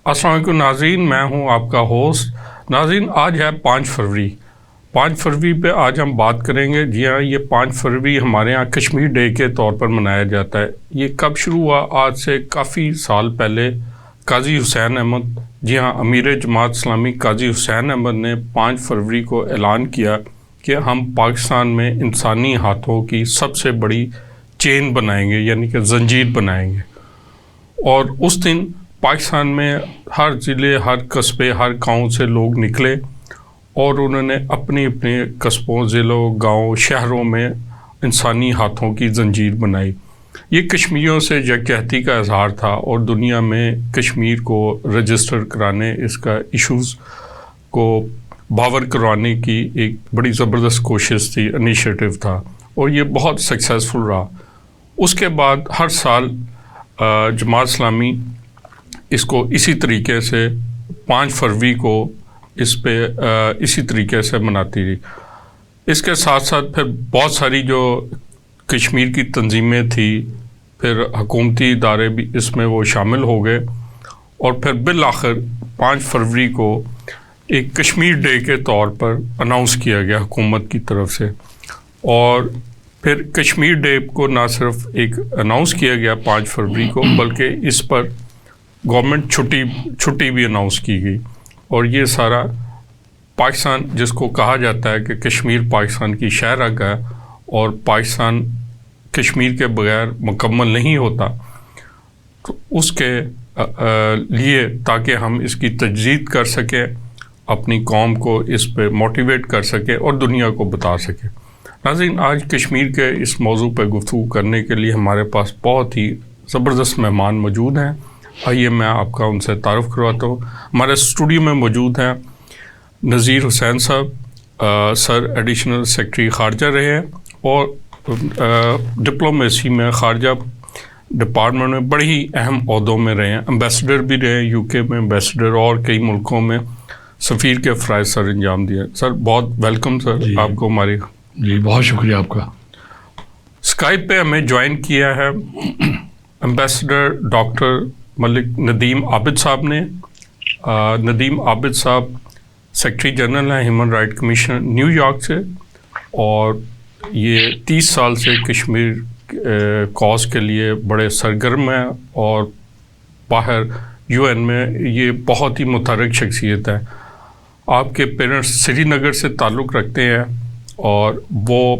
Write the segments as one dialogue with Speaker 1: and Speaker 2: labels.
Speaker 1: السلام علیکم ناظرین، میں ہوں آپ کا ہوسٹ۔ ناظرین، آج ہے 5 فروری۔ 5 فروری پہ آج ہم بات کریں گے۔ جی ہاں، یہ 5 فروری ہمارے ہاں کشمیر ڈے کے طور پر منایا جاتا ہے۔ یہ کب شروع ہوا؟ آج سے کافی سال پہلے قاضی حسین احمد، جی ہاں، امیر جماعت اسلامی قاضی حسین احمد نے 5 فروری کو اعلان کیا کہ ہم پاکستان میں انسانی ہاتھوں کی سب سے بڑی چین بنائیں گے، یعنی کہ زنجیر بنائیں گے۔ اور اس دن پاکستان میں ہر ضلع، ہر قصبے، ہر گاؤں سے لوگ نکلے اور انہوں نے اپنے اپنے قصبوں، ضلعوں، گاؤں، شہروں میں انسانی ہاتھوں کی زنجیر بنائی۔ یہ کشمیریوں سے یکجہتی کا اظہار تھا اور دنیا میں کشمیر کو رجسٹر کرانے، اس کا ایشوز کو باور کروانے کی ایک بڑی زبردست کوشش تھی، انیشیٹو تھا، اور یہ بہت سکسیزفل رہا۔ اس کے بعد ہر سال جماعت اسلامی اس کو اسی طریقے سے 5 فروری کو اس پہ اسی طریقے سے مناتی رہی۔ اس کے ساتھ ساتھ پھر بہت ساری جو کشمیر کی تنظیمیں تھیں، پھر حکومتی ادارے بھی اس میں وہ شامل ہو گئے، اور پھر بالآخر 5 فروری کو ایک کشمیر ڈے کے طور پر اناؤنس کیا گیا حکومت کی طرف سے۔ اور پھر کشمیر ڈے کو نہ صرف ایک اناؤنس کیا گیا 5 فروری کو، بلکہ اس پر گورنمنٹ چھٹی بھی اناؤنس کی گئی، اور یہ سارا پاکستان، جس کو کہا جاتا ہے کہ کشمیر پاکستان کی شہرک ہے اور پاکستان کشمیر کے بغیر مکمل نہیں ہوتا، تو اس کے لیے تاکہ ہم اس کی تجدید کر سکیں، اپنی قوم کو اس پہ موٹیویٹ کر سکیں اور دنیا کو بتا سکیں۔ ناظرین، آج کشمیر کے اس موضوع پہ گفتگو کرنے کے لیے ہمارے پاس بہت ہی زبردست مہمان موجود ہیں۔ آئیے میں آپ کا ان سے تعارف کرواتا ہوں۔ ہمارے اسٹوڈیو میں موجود ہیں نذیر حسین صاحب، سر ایڈیشنل سیکرٹری خارجہ رہے ہیں اور ڈپلومیسی میں، خارجہ ڈپارٹمنٹ میں بڑی ہی اہم عہدوں میں رہے ہیں، امبیسڈر بھی رہے ہیں، یو کے میں امبیسڈر، اور کئی ملکوں میں سفیر کے فرائض سر انجام دیے۔ سر بہت ویلکم سر آپ کو ہماری۔
Speaker 2: جی بہت شکریہ آپ کا۔
Speaker 1: اسکائپ پہ ہمیں جوائن کیا ہے امبیسڈر ڈاکٹر ملک ندیم عابد صاحب نے۔ ندیم عابد صاحب سیکرٹری جنرل ہیں human right commission new York سے، اور یہ 30 سال سے کشمیر کاز کے لیے بڑے سرگرم ہیں، اور باہر UN میں یہ بہت ہی متحرک شخصیت ہے۔ آپ کے پیرنٹس سری نگر سے تعلق رکھتے ہیں اور وہ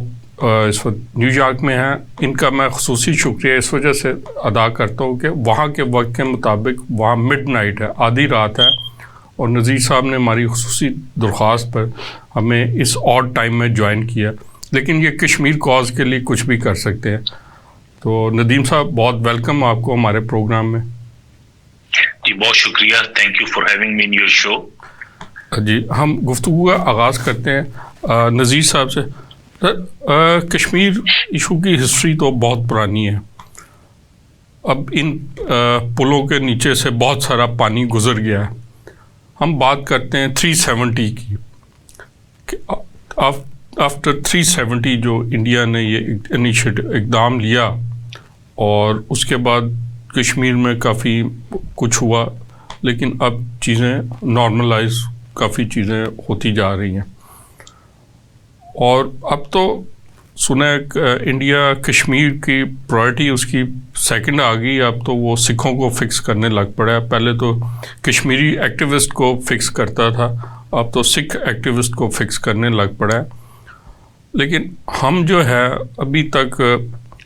Speaker 1: اس وقت نیو یارک میں ہیں۔ ان کا میں خصوصی شکریہ اس وجہ سے ادا کرتا ہوں کہ وہاں کے وقت کے مطابق وہاں مڈ نائٹ ہے، آدھی رات ہے، اور نذیر صاحب نے ہماری خصوصی درخواست پر ہمیں اس آڈ ٹائم میں جوائن کیا، لیکن یہ کشمیر کاز کے لیے کچھ بھی کر سکتے ہیں۔ تو ندیم صاحب بہت ویلکم آپ کو ہمارے پروگرام میں۔
Speaker 3: جی بہت شکریہ، thank you for having me in your show.
Speaker 1: جی ہم گفتگو کا آغاز کرتے ہیں نذیر صاحب سے۔ کشمیر ایشو کی ہسٹری تو بہت پرانی ہے۔ اب ان پلوں کے نیچے سے بہت سارا پانی گزر گیا ہے۔ ہم بات کرتے ہیں 370 کی، آفٹر 370 جو انڈیا نے یہ انیشیٹو اقدام لیا، اور اس کے بعد کشمیر میں کافی کچھ ہوا، لیکن اب چیزیں نارملائز، کافی چیزیں ہوتی جا رہی ہیں، اور اب تو سنا ہے انڈیا کشمیر کی پرائرٹی اس کی سیکنڈ آ گئی۔ اب تو وہ سکھوں کو فکس کرنے لگ پڑا ہے۔ پہلے تو کشمیری ایکٹیوسٹ کو فکس کرتا تھا، اب تو سکھ ایکٹیوسٹ کو فکس کرنے لگ پڑا ہے۔ لیکن ہم جو ہے ابھی تک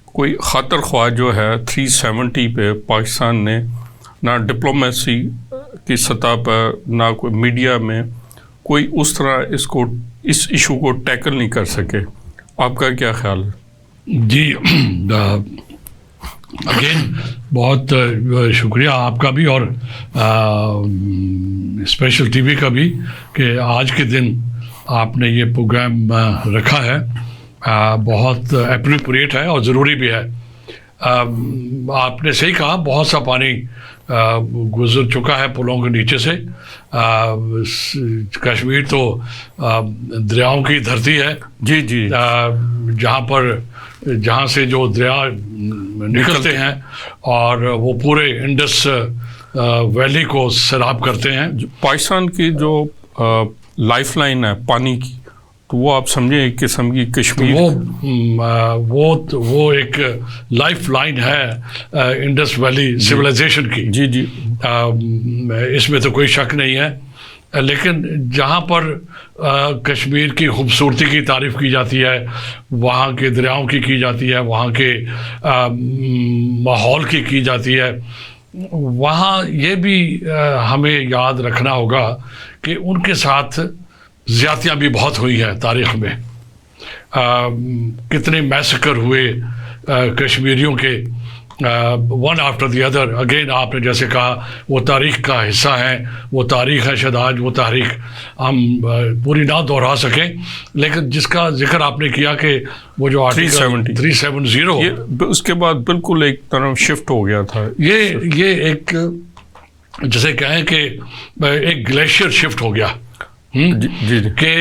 Speaker 1: کوئی خاطر خواہ جو ہے 370 پہ پاکستان نے نہ ڈپلومیسی کی سطح پر، نہ کوئی میڈیا میں کوئی اس طرح اس ایشو کو ٹیکل نہیں کر سکے۔ آپ کا کیا خیال ہے؟
Speaker 2: جی اگین بہت شکریہ آپ کا بھی، اور اسپیشل ٹی وی کا بھی، کہ آج کے دن آپ نے یہ پروگرام رکھا ہے۔ بہت اپروپریٹ ہے اور ضروری بھی ہے۔ آپ نے صحیح کہا، بہت سا پانی گزر چکا ہے پلوں کے نیچے سے۔ کشمیر تو دریاؤں کی دھرتی ہے،
Speaker 1: جی جی،
Speaker 2: جہاں سے جو دریا نکلتے ہیں، اور وہ پورے انڈس ویلی کو سیراب کرتے ہیں.
Speaker 1: پاکستان کی جو لائف لائن ہے پانی کی، تو وہ آپ سمجھیں ایک قسم کی کشمیر،
Speaker 2: وہ ایک لائف لائن ہے انڈس ویلی سویلائزیشن کی.
Speaker 1: جی جی،
Speaker 2: اس میں تو کوئی شک نہیں ہے. لیکن جہاں پر کشمیر کی خوبصورتی کی تعریف کی جاتی ہے، وہاں کے دریاؤں کی جاتی ہے، وہاں کے ماحول کی جاتی ہے، وہاں یہ بھی ہمیں یاد رکھنا ہوگا کہ ان کے ساتھ زیادتیاں بھی بہت ہوئی ہیں تاریخ میں. کتنے میسکر ہوئے کشمیریوں کے، one after the other. Again آپ نے جیسے کہا وہ تاریخ کا حصہ ہیں، وہ تاریخ ہے. شاید آج وہ تاریخ ہم پوری نہ دہرا سکیں، لیکن جس کا ذکر آپ نے کیا کہ وہ جو آرٹیکل 370
Speaker 1: اس کے بعد بالکل ایک طرف شفٹ ہو گیا تھا.
Speaker 2: یہ ایک جیسے کہیں کہ ایک گلیشیئر شفٹ ہو گیا کہ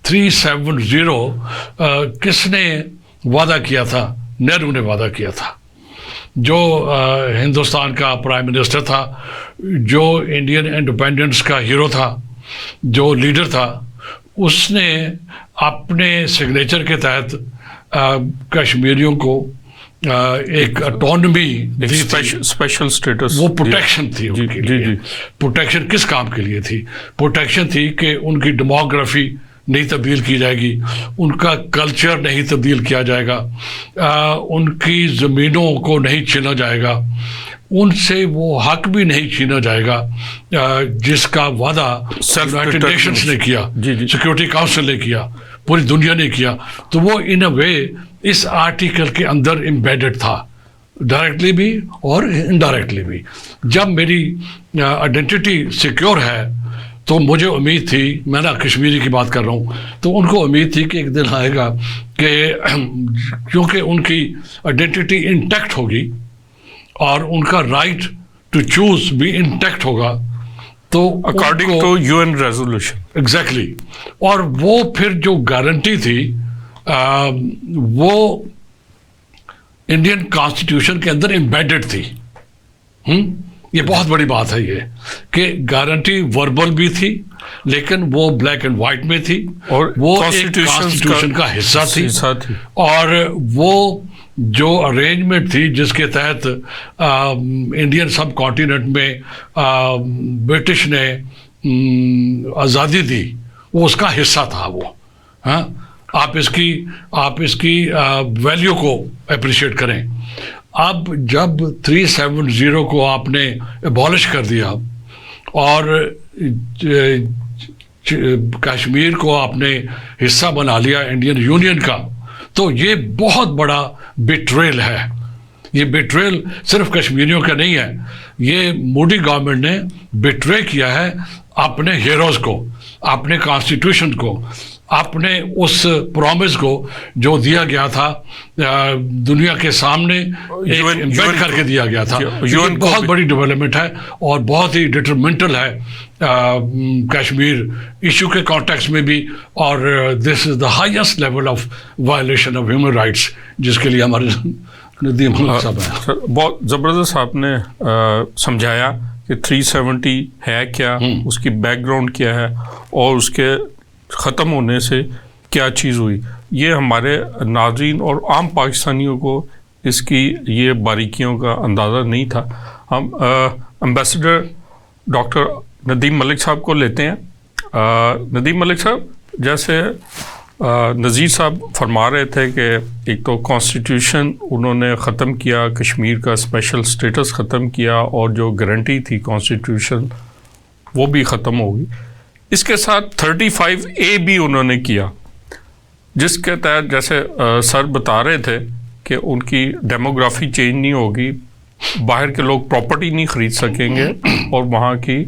Speaker 2: 370 کس نے وعدہ کیا تھا؟ نہرو نے وعدہ کیا تھا، جو ہندوستان کا پرائم منسٹر تھا، جو انڈین انڈیپینڈنس کا ہیرو تھا، جو لیڈر تھا. اس نے اپنے سگنیچر کے تحت کشمیریوں کو ایک اٹانومی دی تھی،
Speaker 1: اسپیشل اسٹیٹس.
Speaker 2: وہ پروٹیکشن تھی ان کے لیے. پروٹیکشن کس کام کے لیے تھی؟ پروٹیکشن تھی کہ ان کی ڈیموگرافی نہیں تبدیل کی جائے گی، ان کا کلچر نہیں تبدیل کیا جائے گا، ان کی زمینوں کو نہیں چھینا جائے گا، ان سے وہ حق بھی نہیں چھینا جائے گا جس کا وعدہ یونائٹڈ نیشنز نے کیا، سیکورٹی کاؤنسل نے کیا، پوری دنیا نے کیا. تو وہ ان اے وے اس آرٹیکل کے اندر امبیڈڈ تھا، ڈائریکٹلی بھی اور انڈائریکٹلی بھی. جب میری آئیڈینٹی سیکیور ہے تو مجھے امید تھی، میں نا کشمیری کی بات کر رہا ہوں، تو ان کو امید تھی کہ ایک دن آئے گا کہ کیونکہ ان کی آئیڈینٹی انٹیکٹ ہوگی اور ان کا رائٹ ٹو چوز بھی انٹیکٹ ہوگا، تو
Speaker 1: according to UN resolution.
Speaker 2: Exactly. اور وہ پھر جو گارنٹی تھی وہ انڈین کانسٹیٹیوشن کے اندر امبیڈڈ تھی. یہ بہت بڑی بات ہے یہ کہ گارنٹی وربل بھی تھی لیکن وہ بلیک اینڈ وائٹ میں تھی، اور وہ کانسٹیٹیوشن کا حصہ تھی. اور وہ جو ارینجمنٹ تھی جس کے تحت انڈین سب کانٹیننٹ میں برٹش نے آزادی دی، وہ اس کا حصہ تھا. وہ ہاں، آپ اس کی ویلیو کو اپریشیٹ کریں. اب جب 370 کو آپ نے ایبالش کر دیا اور کشمیر کو آپ نے حصہ بنا لیا انڈین یونین کا، تو یہ بہت بڑا بیٹریل ہے. یہ بیٹریل صرف کشمیریوں کا نہیں ہے، یہ مودی گورنمنٹ نے بیٹرے کیا ہے اپنے ہیروز کو، اپنے کانسٹیٹیوشن کو، اپنے اس پرومس کو جو دیا گیا تھا دنیا کے سامنے، امبیڈ کر کے دیا گیا تھا. یہ بہت بڑی ڈیولپمنٹ ہے اور بہت ہی ڈٹرمنٹل ہے کشمیر ایشو کے کانٹیکس میں بھی. اور this is the highest level of violation of human rights جس کے لیے ہمارے ندیم صاحب ہیں.
Speaker 1: بہت زبردست آپ نے سمجھایا کہ 370 ہے کیا، اس کی بیک گراؤنڈ کیا ہے، اور اس کے ختم ہونے سے کیا چیز ہوئی. یہ ہمارے ناظرین اور عام پاکستانیوں کو اس کی یہ باریکیوں کا اندازہ نہیں تھا. ہم امبیسڈر ڈاکٹر ندیم ملک صاحب کو لیتے ہیں. ندیم ملک صاحب، جیسے نذیر صاحب فرما رہے تھے کہ ایک تو کانسٹیٹیوشن انہوں نے ختم کیا، کشمیر کا اسپیشل اسٹیٹس ختم کیا، اور جو گارنٹی تھی کانسٹیٹیوشن وہ بھی ختم ہو گئی. اس کے ساتھ 35A بھی انہوں نے کیا، جس کے تحت جیسے سر بتا رہے تھے کہ ان کی ڈیموگرافی چینج نہیں ہوگی، باہر کے لوگ پراپرٹی نہیں خرید سکیں گے، اور وہاں کی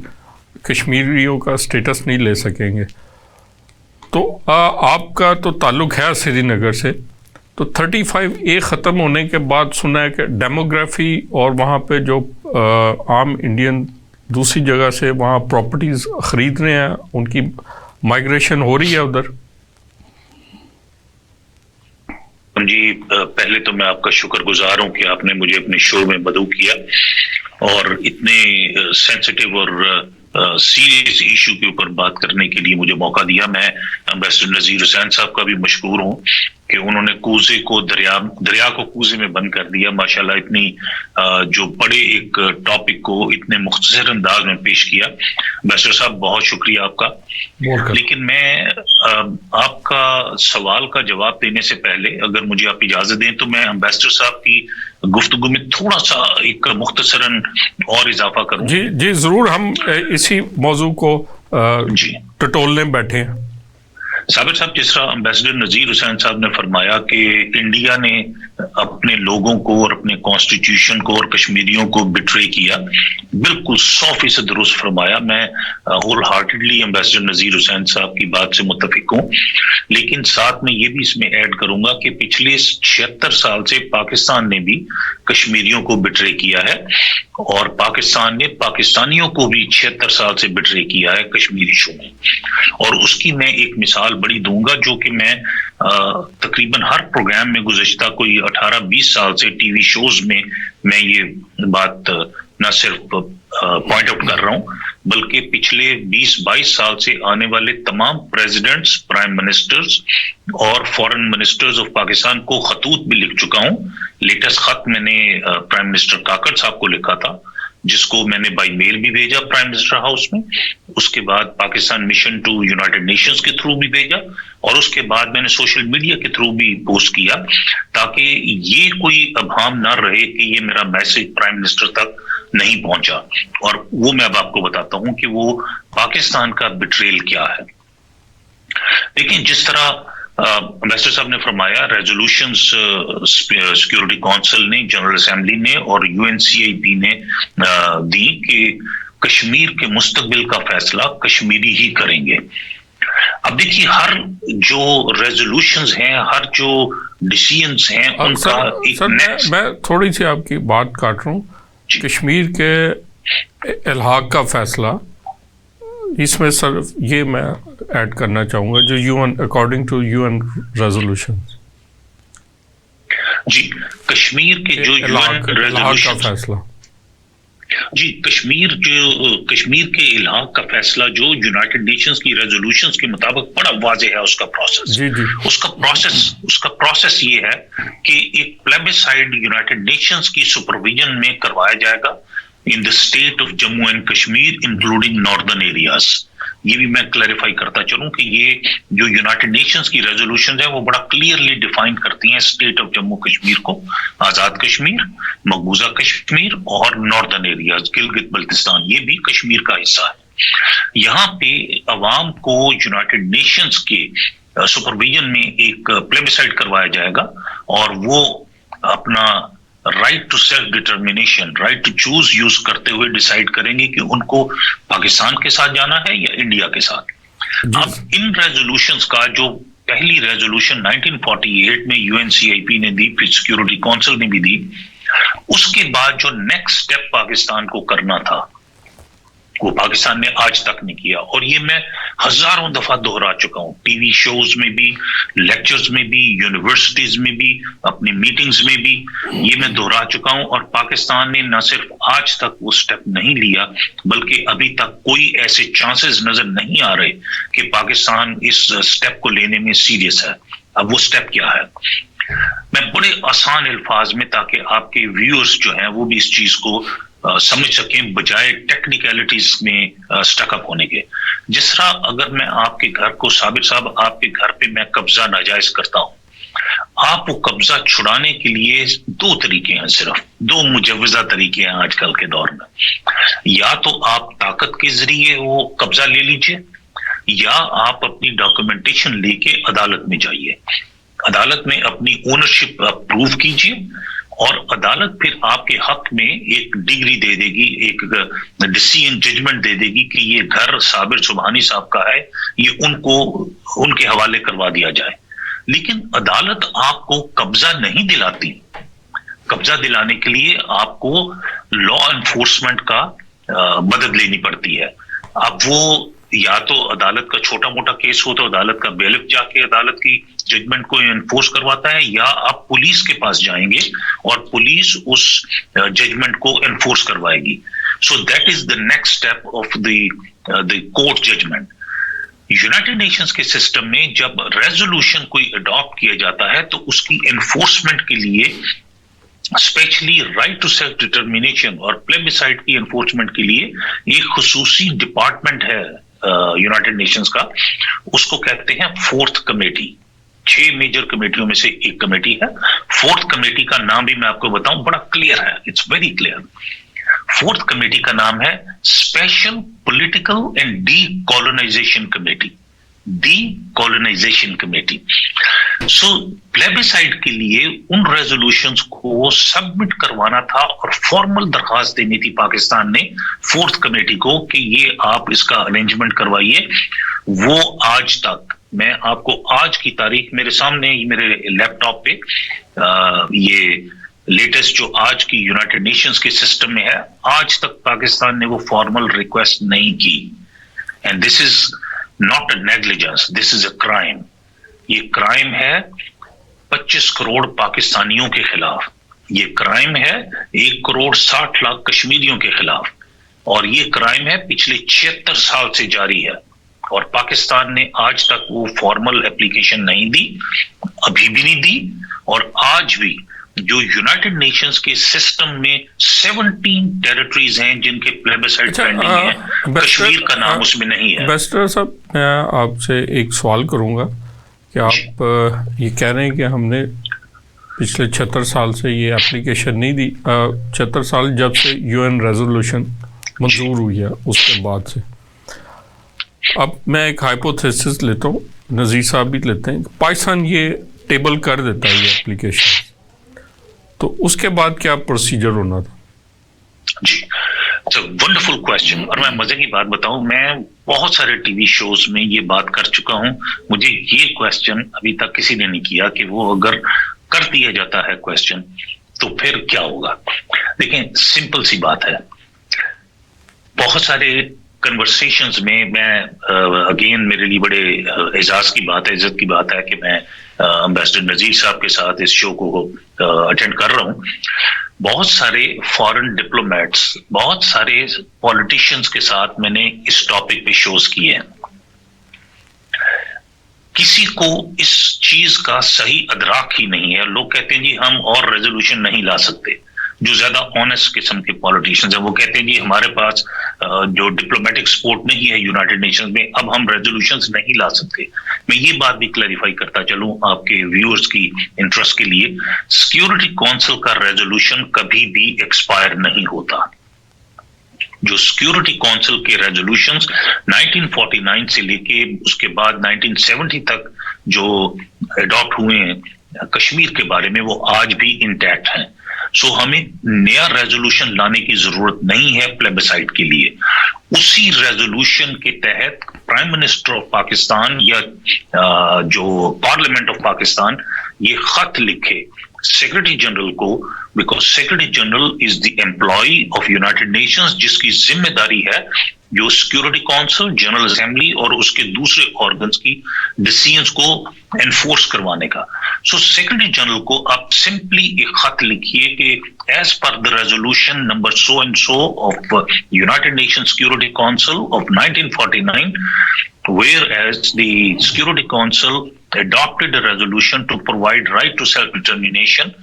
Speaker 1: کشمیریوں کا اسٹیٹس نہیں لے سکیں گے. تو آپ کا تو تعلق ہے سری نگر سے، تو 35A ختم ہونے کے بعد سنا ہے کہ ڈیموگرافی اور وہاں پہ جو عام انڈین دوسری جگہ سے وہاں پراپرٹیز خرید رہے ہیں، ان کی مائگریشن ہو رہی ہے ادھر.
Speaker 3: جی پہلے تو میں آپ کا شکر گزار ہوں کہ آپ نے مجھے اپنے شو میں مدعو کیا اور اتنے سینسٹیو اور سیریس ایشو کے اوپر بات کرنے کے لیے مجھے موقع دیا. میں امبیسڈر نذیر حسین صاحب کا بھی مشکور ہوں کہ انہوں نے کوزے کو دریا کو کوزے میں بند کر دیا. ماشاءاللہ اتنی جو بڑے ایک ٹاپک کو اتنے مختصر انداز میں پیش کیا. امبیسڈر صاحب بہت شکریہ آپ کا. لیکن میں آپ کا سوال کا جواب دینے سے پہلے اگر مجھے آپ اجازت دیں تو میں امبیسڈر صاحب کی گفتگو میں تھوڑا سا ایک مختصراً اور اضافہ کروں.
Speaker 1: جی ضرور، ہم اسی موضوع کو ٹٹولنے بیٹھے ہیں.
Speaker 3: صابر صاحب، جس طرح امبیسڈر نذیر حسین صاحب نے فرمایا کہ انڈیا نے اپنے لوگوں کو اور اپنے کانسٹیٹیوشن کو اور کشمیریوں کو بٹرے کیا، بالکل 100% درست فرمایا. میں ہول ہارٹیڈلی امبیسڈر نذیر حسین صاحب کی بات سے متفق ہوں. لیکن ساتھ میں یہ بھی اس میں ایڈ کروں گا کہ پچھلے 76 سال سے پاکستان نے بھی کشمیریوں کو بٹرے کیا ہے اور پاکستان نے پاکستانیوں کو بھی 76 سال سے بٹرے کیا ہے کشمیر ایشو میں. اور اس کی میں ایک مثال بڑی دوں گا جو کہ میں تقریباً ہر پروگرام میں گزشتہ کوئی 18-20 سال سے ٹی وی شوز میں یہ بات نہ صرف پوائنٹ آؤٹ کر رہا ہوں بلکہ پچھلے 20-22 سال سے آنے والے تمام پریزیڈنٹس، پرائم منسٹرز اور فارن منسٹرز آف پاکستان کو خطوط بھی لکھ چکا ہوں. لیٹسٹ خط میں نے پرائم منسٹر کاکڑ صاحب کو لکھا تھا جس کو میں نے بائی میل بھی بھیجا پرائم منسٹر ہاؤس میں. اس کے بعد Pakistan mission to United Nations کے تھرو بھی بھیجا اور اس کے بعد میں نے سوشل میڈیا کے تھرو بھی پوسٹ کیا تاکہ یہ کوئی ابہام نہ رہے کہ یہ میرا میسج پرائم منسٹر تک نہیں پہنچا. اور وہ میں اب آپ کو بتاتا ہوں کہ وہ پاکستان کا بٹریل کیا ہے. لیکن جس طرح امبیسڈر صاحب نے فرمایا، ریزولوشنز سیکورٹی کونسل نے، جنرل اسمبلی نے اور UNCIP نے دی کہ کشمیر کے مستقبل کا فیصلہ کشمیری ہی کریں گے. اب دیکھیے ہر جو ریزولوشنز ہیں، ہر جو ڈیسیژنز ہیں ان کا ایک
Speaker 1: میں تھوڑی سی آپ کی بات کاٹ رہا ہوں. کشمیر کے الحاق کا فیصلہ، اس میں صرف یہ میں ایڈ کرنا چاہوں گا جو UN according to UN resolution
Speaker 3: جی کشمیر کے جو UN ریزولوشن
Speaker 1: کا فیصلہ،
Speaker 3: جی کشمیر کے الحاق کا فیصلہ جو یونائٹڈ نیشنز کی ریزولوشنز کے مطابق بڑا واضح ہے. اس کا پروسیس اس کا پروسیس یہ ہے کہ ایک پلیبسائڈ یونائٹڈ نیشنز کی سپرویژن میں کروایا جائے گا in the state of Jammu and Kashmir including northern areas. یہ بھی میں کلیریفائی کرتا چلوں کہ یہ جو یونائٹڈ نیشنز کی ریزولوشنز ہیں وہ بڑا کلیئرلی ڈیفائن کرتی ہیں اسٹیٹ آف جموں کشمیر کو، آزاد کشمیر، مقبوضہ کشمیر اور ناردرن ایریاز، گلگت بلتستان، یہ بھی کشمیر کا حصہ ہے. یہاں پہ عوام کو یونائٹڈ نیشنز کے سپرویژن میں ایک پلیبسائڈ کروایا جائے گا اور وہ اپنا right to self determination, right to choose use کرتے ہوئے ڈیسائیڈ کریں گے کہ ان کو پاکستان کے ساتھ جانا ہے یا انڈیا کے ساتھ. اب ان ریزولوشنز کا جو پہلی ریزولوشن 1948 میں UNCIP نے دی، پھر سیکورٹی کونسل نے بھی دی، اس کے بعد جو نیکسٹ سٹیپ پاکستان کو کرنا تھا وہ پاکستان نے آج تک نہیں کیا. اور یہ میں ہزاروں دفعہ دہرا چکا ہوں، ٹی وی شوز میں بھی، لیکچرز میں بھی، یونیورسٹیز میں بھی، اپنی میٹنگز میں بھی یہ میں دہرا چکا ہوں. اور پاکستان نے نہ صرف آج تک وہ سٹیپ نہیں لیا بلکہ ابھی تک کوئی ایسے چانسز نظر نہیں آ رہے کہ پاکستان اس سٹیپ کو لینے میں سیریس ہے. اب وہ سٹیپ کیا ہے میں بڑے آسان الفاظ میں، تاکہ آپ کے ویورز جو ہیں وہ بھی اس چیز کو سمجھ سکیں بجائے ٹیکنیکلٹیز میں سٹک اپ ہونے کے. جس طرح اگر میں آپ کے گھر کو، صابر صاحب آپ کے گھر پہ میں قبضہ ناجائز کرتا ہوں، آپ وہ قبضہ چھڑانے کے لیے 2 طریقے ہیں، صرف 2 مجوزہ طریقے ہیں آج کل کے دور میں. یا تو آپ طاقت کے ذریعے وہ قبضہ لے لیجئے یا آپ اپنی ڈاکومنٹیشن لے کے عدالت میں جائیے، عدالت میں اپنی اونرشپ پروف کیجئے اور عدالت پھر آپ کے حق میں ایک ڈگری دے دے گی، ایک ڈیسیژن ججمنٹ دے دے گی کہ یہ گھر صابر سبحانی صاحب کا ہے، یہ ان کے حوالے کروا دیا جائے. لیکن عدالت آپ کو قبضہ نہیں دلاتی. قبضہ دلانے کے لیے آپ کو لا انفورسمنٹ کا مدد لینی پڑتی ہے. اب وہ یا تو عدالت کا چھوٹا موٹا کیس ہو تو عدالت کا بیلف جا کے عدالت کی ججمنٹ کو انفورس کرواتا ہے, یا آپ پولیس کے پاس جائیں گے اور پولیس اس ججمنٹ کو انفورس کروائے گی. So that is the next step of the court judgment. United Nations کے سسٹم میں جب ریزولوشن کوئی اڈاپٹ کیا جاتا ہے تو اس کی انفورسمنٹ کے لیے specially right to self determination اور پلیبیسائڈ کی انفورسمنٹ کے لیے ایک خصوصی ڈپارٹمنٹ ہے یونائٹڈ نیشنز کا, اس کو کہتے ہیں فورتھ کمیٹی. 6 میجر کمیٹیوں میں سے ایک کمیٹی ہے. فورتھ کمیٹی کا نام بھی میں آپ کو بتاؤں, بڑا کلیئر ہے, it's very clear. Fourth committee کا نام ہے special political and decolonisation committee. Decolonisation committee. So plebiscite کے لیے ان ریزولوشنز کو سبمٹ کروانا تھا اور فارمل درخواست دینی تھی پاکستان نے فورتھ کمیٹی کو کہ یہ آپ اس کا ارینجمنٹ کروائیے. وہ آج تک, میں آپ کو آج کی تاریخ میرے سامنے میرے لیپ ٹاپ پہ یہ لیٹسٹ جو آج کی یونائٹڈ نیشنز کے سسٹم میں ہے, آج تک پاکستان نے وہ فارمل ریکویسٹ نہیں کی. And this is not a negligence, this is a crime. یہ کرائم ہے 25 کروڑ پاکستانیوں کے خلاف, یہ کرائم ہے 1 کروڑ 60 لاکھ کشمیریوں کے خلاف, اور یہ کرائم ہے پچھلے 76 سال سے جاری ہے, اور پاکستان نے آج تک وہ فارمل اپلیکیشن نہیں دی, ابھی بھی نہیں دی. اور آج بھی جو یونائٹڈ نیشنز کے سسٹم میں 17 ٹیریٹریز ہیں جن کے پلیبیسائڈ پینڈنگ ہیں, کشمیر کا نام اس میں نہیں ہے.
Speaker 1: بیسٹر صاحب, میں آپ سے ایک سوال کروں گا کہ آپ یہ کہہ رہے ہیں کہ ہم نے پچھلے 76 سال سے یہ اپلیکیشن نہیں دی, 76 سال جب سے UN ریزولوشن منظور ہوئی ہے اس کے بعد سے. اب میں ایک ہائپوتھیسس لیتا ہوں, نذیر صاحب بھی لیتے ہیں, پاکستان یہ ٹیبل کر دیتا ہے یہ اپلیکیشن, تو اس کے بعد کیا پروسیجر ہونا تھا؟
Speaker 3: جی, ونڈرفل کوشچن. اور میں مزے کی بات بتاؤں, میں بہت سارے ٹی وی شوز میں یہ بات کر چکا ہوں, مجھے یہ کوشچن ابھی تک کسی نے نہیں کیا کہ وہ اگر کر دیا جاتا ہے کوشچن تو پھر کیا ہوگا. دیکھیں, سمپل سی بات ہے. بہت سارے کنورسیشنز میں اگین میرے لیے بڑے اعزاز کی بات ہے, عزت کی بات ہے کہ میں امبیسڈر نذیر صاحب کے ساتھ اس شو کو اٹینڈ کر رہا ہوں. بہت سارے فارن ڈپلومیٹس, بہت سارے پولیٹیشینز کے ساتھ میں نے اس ٹاپک پہ شوز کیے ہیں. کسی کو اس چیز کا صحیح ادراک ہی نہیں ہے. لوگ کہتے ہیں جی ہم اور ریزولوشن نہیں لا سکتے. جو زیادہ آنیسٹ قسم کے پولیٹیشینز ہیں وہ کہتے ہیں جی ہمارے پاس جو ڈپلومیٹک سپورٹ نہیں ہے یونائٹڈ نیشنز میں, اب ہم ریزولوشنز نہیں لا سکتے. میں یہ بات بھی کلیریفائی کرتا چلوں آپ کے ویورز کی انٹرسٹ کے لیے, سیکیورٹی کونسل کا ریزولوشن کبھی بھی ایکسپائر نہیں ہوتا. جو سیکیورٹی کونسل کے ریزولوشنز 1949 سے لے کے اس کے بعد 1970 تک جو اڈاپٹ ہوئے ہیں کشمیر کے بارے میں, وہ آج بھی انٹیکٹ ہیں. سو ہمیں نیا ریزولوشن لانے کی ضرورت نہیں ہے پلیبیسائڈ کے لیے. اسی ریزولوشن کے تحت پرائم منسٹر آف پاکستان یا جو پارلیمنٹ آف پاکستان یہ خط لکھے سیکرٹری جنرل کو, because secretary general is the employee of United Nations, جس کی ذمہ داری ہے جو سیکورٹی کونسل, جنرل اسمبلی اور اس کے دوسرے آرگنز کی ڈیسیژنز کو انفورس کروانے کا. سو سیکرٹری جنرل کو آپ سمپلی ایک خط لکھیے کہ as per the resolution number so and so of United nation security council of 1949, whereas the Security Council adopted a resolution to provide right to self-determination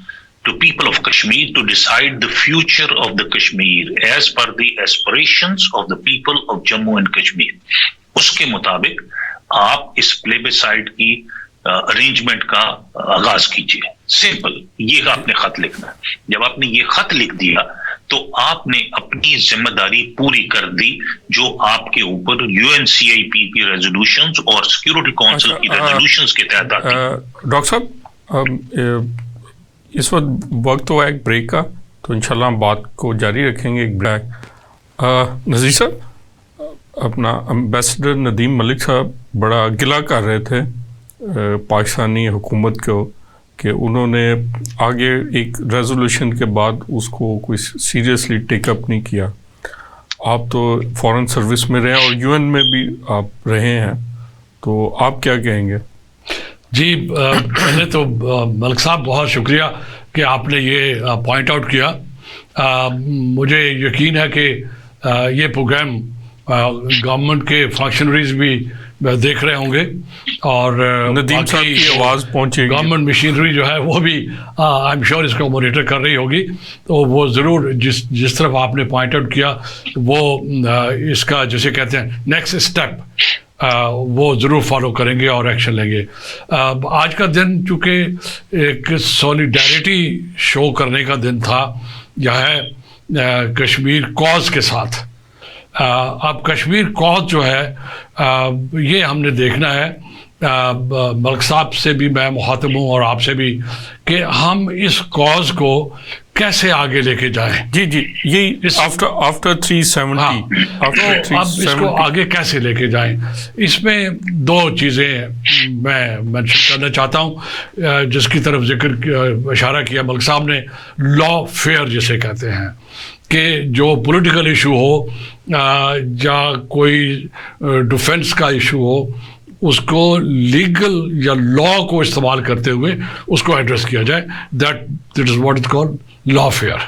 Speaker 3: to people of Kashmir to decide the future of the Kashmir as per the aspirations of the people of Jammu and Kashmir. اس کے مطابق آپ اس پلیبیسائڈ کی arrangement کا آغاز کیجیے. Simple, یہ آپ نے خط لکھنا ہے. جب آپ نے یہ خط لکھ دیا تو آپ نے اپنی ذمہ داری پوری کر دی جو آپ کے اوپر UNCIP کی ریزولوشنز اور سیکیورٹی کونسل کی ریزولوشنز کے تحت آتی.
Speaker 1: ڈاکٹر صاحب, اس وقت ہوا ایک بریک کا, تو انشاءاللہ ہم بات کو جاری رکھیں گے. ایک بریک. نذیر صاحب, اپنا امبیسڈر ندیم ملک صاحب بڑا گلہ کر رہے تھے پاکستانی حکومت کو کہ انہوں نے آگے ایک ریزولوشن کے بعد اس کو کوئی سیریسلی ٹیک اپ نہیں کیا. آپ تو فورن سروس میں رہے ہیں اور UN میں بھی آپ رہے ہیں، تو آپ کیا کہیں گے؟
Speaker 2: جی پہلے تو ملک صاحب بہت شکریہ کہ آپ نے یہ پوائنٹ آؤٹ کیا. مجھے یقین ہے کہ یہ پروگرام گورنمنٹ کے فنکشنریز بھی دیکھ رہے ہوں گے اور
Speaker 1: ندیم صاحب کی آواز پہنچے گی.
Speaker 2: گورنمنٹ مشینری جو ہے وہ بھی آئی ایم شیور اس کو مانیٹر کر رہی ہوگی، تو وہ ضرور جس طرف آپ نے پوائنٹ آؤٹ کیا وہ اس کا جسے کہتے ہیں نیکسٹ اسٹیپ وہ ضرور فالو کریں گے اور ایکشن لیں گے. آج کا دن چونکہ ایک سولیڈیرٹی شو کرنے کا دن تھا یہ ہے کشمیر کاز کے ساتھ. اب کشمیر کاز جو ہے یہ ہم نے دیکھنا ہے، ملک صاحب سے بھی میں مخاطب ہوں اور آپ سے بھی، کہ ہم اس کاز کو کیسے آگے لے کے جائیں.
Speaker 1: جی یہ آفٹر 370
Speaker 2: اب اس کو آگے کیسے لے کے جائیں. اس میں دو چیزیں میں مینشن کرنا چاہتا ہوں جس کی طرف اشارہ کیا ملک صاحب نے. لا فیئر جسے کہتے ہیں کہ جو پولیٹیکل ایشو ہو یا کوئی ڈیفنس کا ایشو ہو اس کو لیگل یا لا کو استعمال کرتے ہوئے اس کو ایڈریس کیا جائے. That is what is called lawfare.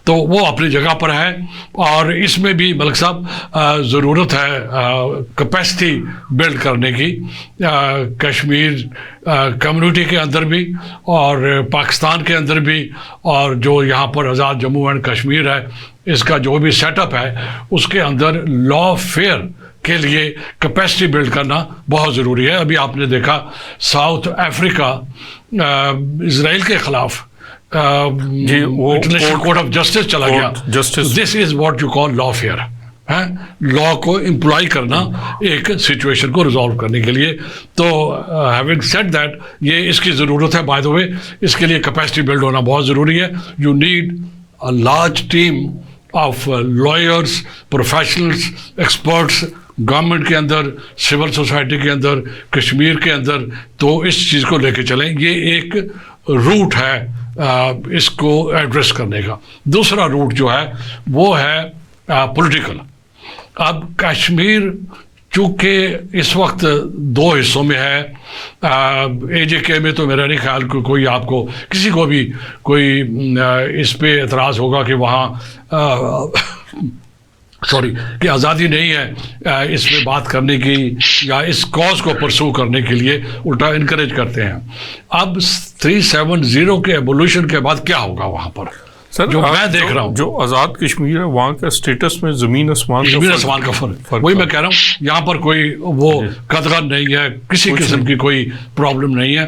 Speaker 2: تو وہ اپنی جگہ پر ہے اور اس میں بھی ملک صاحب ضرورت ہے کیپیسٹی بلڈ کرنے کی کشمیر کمیونٹی کے اندر بھی اور پاکستان کے اندر بھی، اور جو یہاں پر آزاد جموں اینڈ کشمیر ہے اس کا جو بھی سیٹ اپ ہے اس کے اندر لا فیئر کے لیے کیپیسٹی بلڈ کرنا بہت ضروری ہے. ابھی آپ نے دیکھا ساؤتھ افریقہ اسرائیل کے خلاف انٹرنیشنل کورٹ آف جسٹس چلا گیا. This is what you call lawfare. Law کو امپلائی کرنا ایک سچویشن کو ریزالو کرنے کے لیے. تو ہیونگ سیڈ دیٹ یہ اس کی ضرورت ہے. بائی دا وے اس کے لیے کیپیسٹی بلڈ ہونا بہت ضروری ہے. You need a large team of lawyers, professionals, experts government کے اندر، سول سوسائٹی کے اندر، کشمیر کے اندر. تو اس چیز کو لے کے چلیں. یہ ایک روٹ ہے اس کو ایڈریس کرنے کا. دوسرا روٹ جو ہے وہ ہے پولیٹیکل. اب کشمیر چونکہ اس وقت دو حصوں میں ہے. AJK میں تو میرا نہیں خیال کہ کوئی آپ کو کسی کو بھی کوئی اس پہ اعتراض ہوگا کہ وہاں کہ آزادی نہیں ہے اس پہ بات کرنے کی یا اس کاز کو پرسو کرنے کے لیے، الٹا انکریج کرتے ہیں. اب 370 کے ایبولیوشن کے بعد کیا ہوگا وہاں پر
Speaker 1: سر
Speaker 2: جو میں دیکھ رہا ہوں؟
Speaker 1: جو آزاد کشمیر ہے وہاں کا اسٹیٹس میں زمین آسمان
Speaker 2: کا فرق. وہی میں کہہ رہا ہوں یہاں پر کوئی وہ قدغن نہیں ہے، کسی قسم کی کوئی پرابلم نہیں ہے.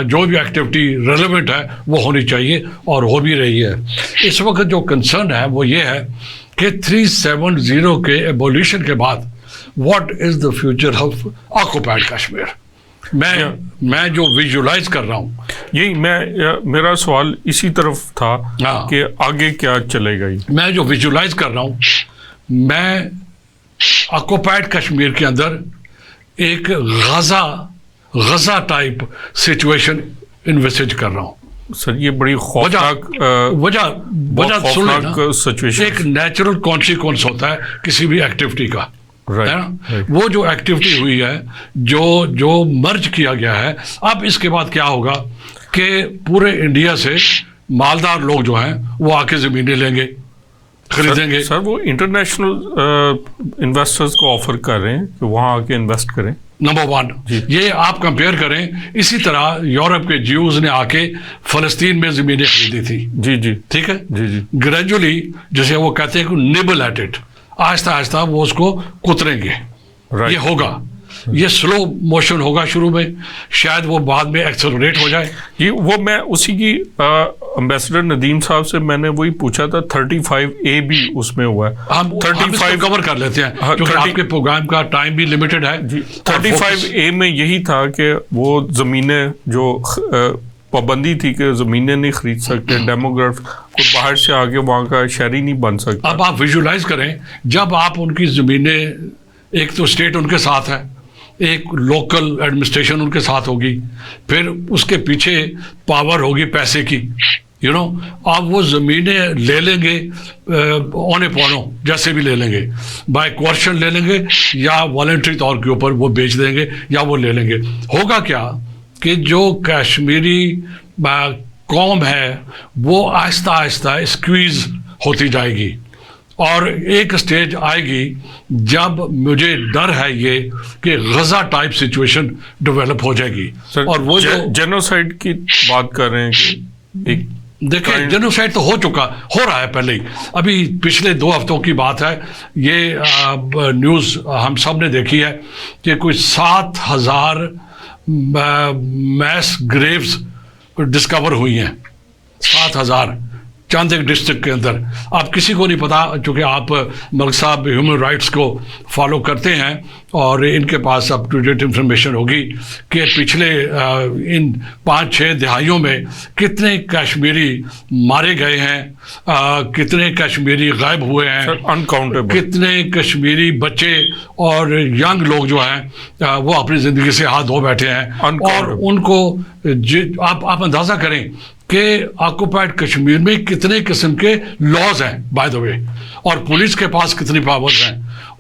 Speaker 2: جو بھی ایکٹیویٹی ریلیونٹ ہے وہ ہونی چاہیے اور ہو بھی رہی ہے. اس وقت جو کنسرن ہے وہ یہ ہے کہ 370 کے ایبولیوشن کے بعد what is the future of occupied Kashmir. میں جو ویژولائز کر رہا ہوں
Speaker 1: یہی میرا سوال اسی طرف تھا کہ آگے کیا چلے گا.
Speaker 2: میں جو ویژولائز کر رہا ہوں میں آکوپائڈ کشمیر کے اندر ایک غزہ ٹائپ سچویشن انویسج کر رہا ہوں.
Speaker 1: سر یہ بڑی خوفناک سچویشن.
Speaker 2: ایک نیچرل کانسیکوینس ہوتا ہے کسی بھی ایکٹیویٹی کا. وہ جو ایکٹیویٹی ہوئی ہے جو مرج کیا گیا ہے، اب اس کے بعد کیا ہوگا کہ پورے انڈیا سے مالدار لوگ جو ہیں وہ آ کے زمینیں لیں گے، خریدیں گے.
Speaker 1: سر وہ انٹرنیشنل انویسٹرز کو آفر کر رہے ہیں کہ وہاں آ کے انویسٹ کریں.
Speaker 2: نمبر 1 یہ آپ کمپیئر کریں. اسی طرح یورپ کے جیوز نے آ کے فلسطین میں زمینیں خریدی تھی. جی ٹھیک ہے. گریجولی جیسے وہ کہتے ہیں کہ نیبل ایٹ اٹ، آہستہ آہستہ وہ اس کو کتریں گے. یہ ہوگا، یہ سلو موشن ہوگا شروع میں، شاید وہ بعد میں ایکسلریٹ ہو جائے.
Speaker 1: یہ وہ میں اسی کی امبیسڈر ندیم صاحب سے میں نے وہی پوچھا تھا. 35A بھی اس میں ہوا ہے.
Speaker 2: ہم 35 کور کر لیتے ہیں کیونکہ آپ کے پروگرام کا ٹائم بھی لمیٹڈ ہے.
Speaker 1: 35A میں یہی تھا کہ وہ زمینیں جو پابندی تھی کہ زمینیں نہیں خرید سکتے، ڈیموگراف کو باہر سے آگے وہاں کا شہری نہیں بن سکتا.
Speaker 2: اب آپ ویژولائز کریں جب آپ ان کی زمینیں، ایک تو اسٹیٹ ان کے ساتھ ہے، ایک لوکل ایڈمنسٹریشن ان کے ساتھ ہوگی، پھر اس کے پیچھے پاور ہوگی پیسے کی. اب وہ زمینیں لے لیں گے اونے پونوں جیسے بھی لے لیں گے، بائی کوارشن لے لیں گے یا والنٹری طور کے اوپر وہ بیچ دیں گے یا وہ لے لیں گے. ہوگا کیا کہ جو کشمیری قوم ہے وہ آہستہ آہستہ اسکویز ہوتی جائے گی، اور ایک اسٹیج آئے گی جب مجھے ڈر ہے یہ کہ غزہ ٹائپ سچویشن ڈیولپ ہو جائے گی. اور وہ جو
Speaker 1: جینوسائیڈ کی بات کر رہے ہیں،
Speaker 2: دیکھیں جینوسائیڈ تو ہو رہا ہے پہلے ہی. ابھی پچھلے 2 ہفتوں کی بات ہے، یہ نیوز ہم سب نے دیکھی ہے کہ کوئی 7,000 میس گریوز ڈسکور ہوئی ہیں. 7,000 چاند ایک ڈسٹرکٹ کے اندر. آپ کسی کو نہیں پتا، چونکہ آپ ملک صاحب ہیومن رائٹس کو فالو کرتے ہیں اور ان کے پاس اپ ٹو ڈیٹ انفارمیشن ہوگی کہ پچھلے ان 5-6 دہائیوں میں کتنے کشمیری مارے گئے ہیں، کتنے کشمیری غائب ہوئے ہیں،
Speaker 1: انکاؤنٹیبل،
Speaker 2: کتنے کشمیری بچے اور ینگ لوگ جو ہیں وہ اپنی زندگی سے ہاتھ دھو بیٹھے ہیں. اور ان کو آپ اندازہ کریں کہ آکوپائڈ کشمیر میں کتنے قسم کے لاز ہیں بائی دا وے، اور پولیس کے پاس کتنی پاورز ہیں،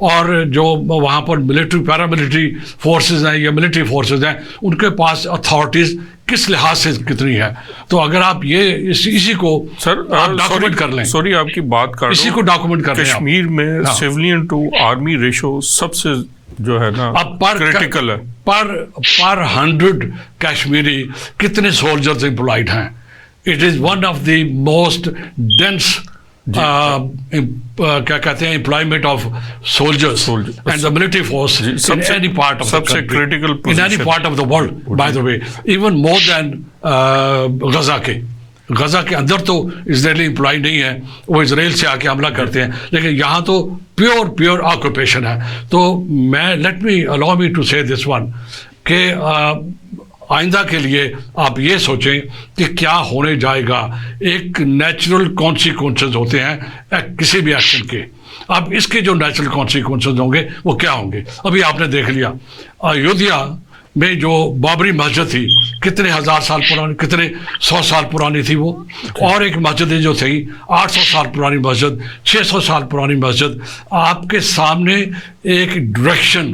Speaker 2: اور جو وہاں پر ملٹری پیراملٹری فورسز ہیں یا ملٹری فورسز ہیں ان کے پاس اتھارٹیز کس لحاظ سے کتنی ہے. تو اگر آپ یہ اسی کو ڈاکومنٹ کر لیں،
Speaker 1: سوری آپ کی بات کر
Speaker 2: اسی کو ڈاکومنٹ کر لیں.
Speaker 1: کشمیر میں سیولین ٹو آرمی ریشو سب سے جو ہے نا کریٹیکل ہے.
Speaker 2: پر 100 کشمیری کتنے سولجرز امپلائڈ ہیں. It is one of the most dense کیا کہتے ہیں employment of soldiers and the military force in any part of the country, in any part of the world, by the way, even more than Gaza کے. غزہ کے اندر تو اسرائیلی employee نہیں ہے، وہ اسرائیل سے آ کے حملہ کرتے ہیں، لیکن یہاں تو پیور آکوپیشن ہے. تو میں allow me to say this one کہ آئندہ کے لیے آپ یہ سوچیں کہ کیا ہونے جائے گا. ایک نیچرل کانسیکوینسز ہوتے ہیں کسی بھی ایکشن کے. اب اس کے جو نیچرل کانسیکوینسز ہوں گے وہ کیا ہوں گے؟ ابھی آپ نے دیکھ لیا ایودھیا میں جو بابری مسجد تھی، کتنے 1000 سال پرانی، کتنے 100 سال پرانی تھی وہ. اور ایک مسجد جو تھی 800 سال پرانی مسجد، 600 سال پرانی مسجد. آپ کے سامنے ایک ڈائریکشن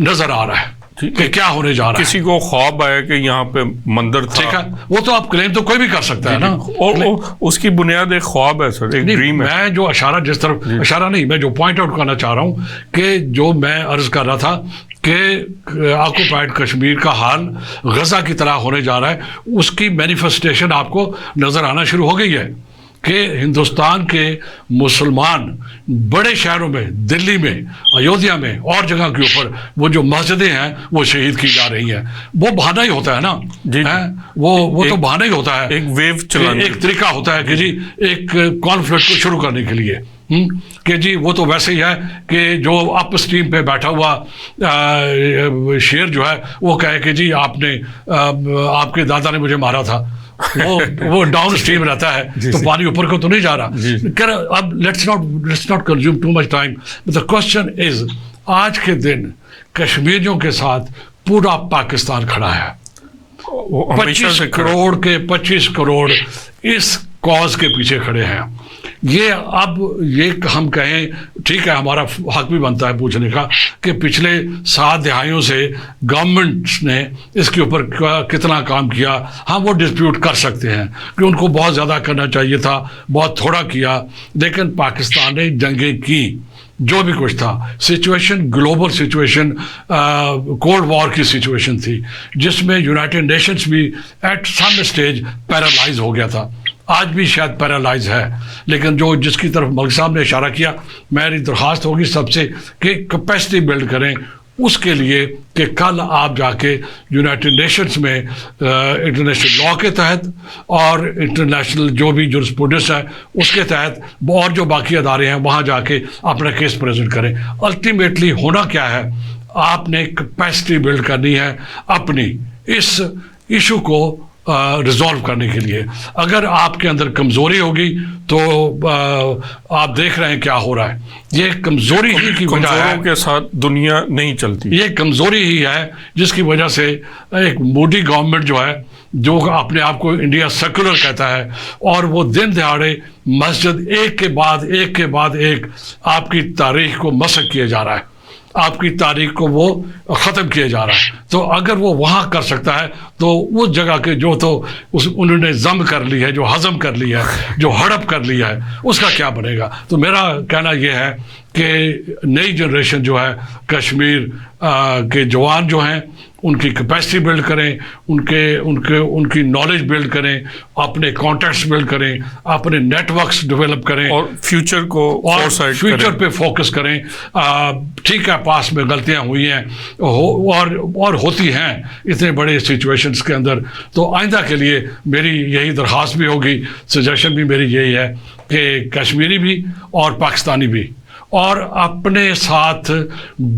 Speaker 2: نظر آ رہا ہے کہ کیا ہونے جا رہا ہے.
Speaker 1: کسی کو خواب آیا کہ یہاں پہ مندر تھا،
Speaker 2: ٹھیک ہے، وہ تو آپ کلیم تو کوئی بھی کر سکتا ہے نا،
Speaker 1: اور اس کی بنیاد ایک خواب ہے سر، ایک ڈریم ہے.
Speaker 2: میں جو اشارہ جس طرف اشارہ نہیں، میں جو پوائنٹ آؤٹ کرنا چاہ رہا ہوں کہ جو میں عرض کر رہا تھا کہ آکوپائڈ کشمیر کا حال غزہ کی طرح ہونے جا رہا ہے، اس کی مینیفیسٹیشن آپ کو نظر آنا شروع ہو گئی ہے کہ ہندوستان کے مسلمان بڑے شہروں میں، دلی میں، ایودھیا میں اور جگہ کے اوپر وہ جو مسجدیں ہیں وہ شہید کی جا رہی ہیں. وہ بہانہ ہی ہوتا ہے نا، وہ تو بہانہ ہی ہوتا ہے،
Speaker 1: ایک ویو چلانے،
Speaker 2: ایک طریقہ ہوتا ہے کہ جی ایک کانفلکٹ کو شروع کرنے کے لیے کہ جی وہ تو ویسے ہی ہے کہ جو اپ اسٹریم پہ بیٹھا ہوا شیر جو ہے وہ کہے کہ جی آپ کے دادا نے مجھے مارا تھا، وہ ڈاؤن اسٹریم رہتا ہے تو پانی اوپر کو تو نہیں جا رہا. اب let's not consume too much time. The question از آج کے دن کشمیریوں کے ساتھ پورا پاکستان کھڑا ہے. 25 کروڑ اس کاز کے پیچھے کھڑے ہیں. یہ ہم کہیں ٹھیک ہے، ہمارا حق بھی بنتا ہے پوچھنے کا کہ پچھلے 7 دہائیوں سے گورنمنٹس نے اس کے اوپر کتنا کام کیا. ہم وہ ڈسپیوٹ کر سکتے ہیں کہ ان کو بہت زیادہ کرنا چاہیے تھا، بہت تھوڑا کیا، لیکن پاکستان نے جنگیں کی، جو بھی کچھ تھا. Situation global situation cold war کی سچویشن تھی جس میں یونائٹڈ نیشنز بھی ایٹ سم اسٹیج پیرالائز ہو گیا تھا. آج بھی شاید پیرالائز ہے، لیکن جس کی طرف ملک صاحب نے اشارہ کیا، میری درخواست ہوگی سب سے کہ کیپیسٹی بلڈ کریں اس کے لیے کہ کل آپ جا کے یونائٹڈ نیشنز میں انٹرنیشنل لا کے تحت اور انٹرنیشنل جو بھی جورسپروڈنس ہے اس کے تحت اور جو باقی ادارے ہیں وہاں جا کے اپنا کیس پریزنٹ کریں. الٹیمیٹلی ہونا کیا ہے، آپ نے کیپیسٹی بلڈ کرنی ہے اپنی اس ایشو کو ریزالو کرنے کے لیے. اگر آپ کے اندر کمزوری ہوگی تو آپ دیکھ رہے ہیں کیا ہو رہا ہے. یہ کمزوری ہی کی وجہ ہے
Speaker 1: کے ساتھ دنیا نہیں چلتی.
Speaker 2: یہ کمزوری ہی ہے جس کی وجہ سے ایک مودی گورنمنٹ جو ہے جو اپنے آپ کو انڈیا سیکولر کہتا ہے، اور وہ دن دہاڑے مسجد ایک کے بعد ایک آپ کی تاریخ کو مسخ کیے جا رہا ہے، آپ کی تاریخ کو وہ ختم کیے جا رہا ہے. تو اگر وہ وہاں کر سکتا ہے تو اس جگہ کے جو تو انہوں نے ضم کر لی ہے، جو ہضم کر لیا ہے، جو ہڑپ کر لیا ہے، اس کا کیا بنے گا؟ تو میرا کہنا یہ ہے کہ نئی جنریشن جو ہے کشمیر کے جوان جو ہیں ان کی کیپیسٹی بلڈ کریں، ان کی نالج بلڈ کریں، اپنے کانٹیکٹس بلڈ کریں، اپنے نیٹ ورکس ڈیولپ کریں، اور فیوچر پہ فوکس کریں. ٹھیک ہے پاس میں غلطیاں ہوئی ہیں اور ہوتی ہیں اتنے بڑے سچویشنز کے اندر، تو آئندہ کے لیے میری یہی درخواست بھی ہوگی، سجیشن بھی میری یہی ہے کہ کشمیری بھی اور پاکستانی بھی، اور اپنے ساتھ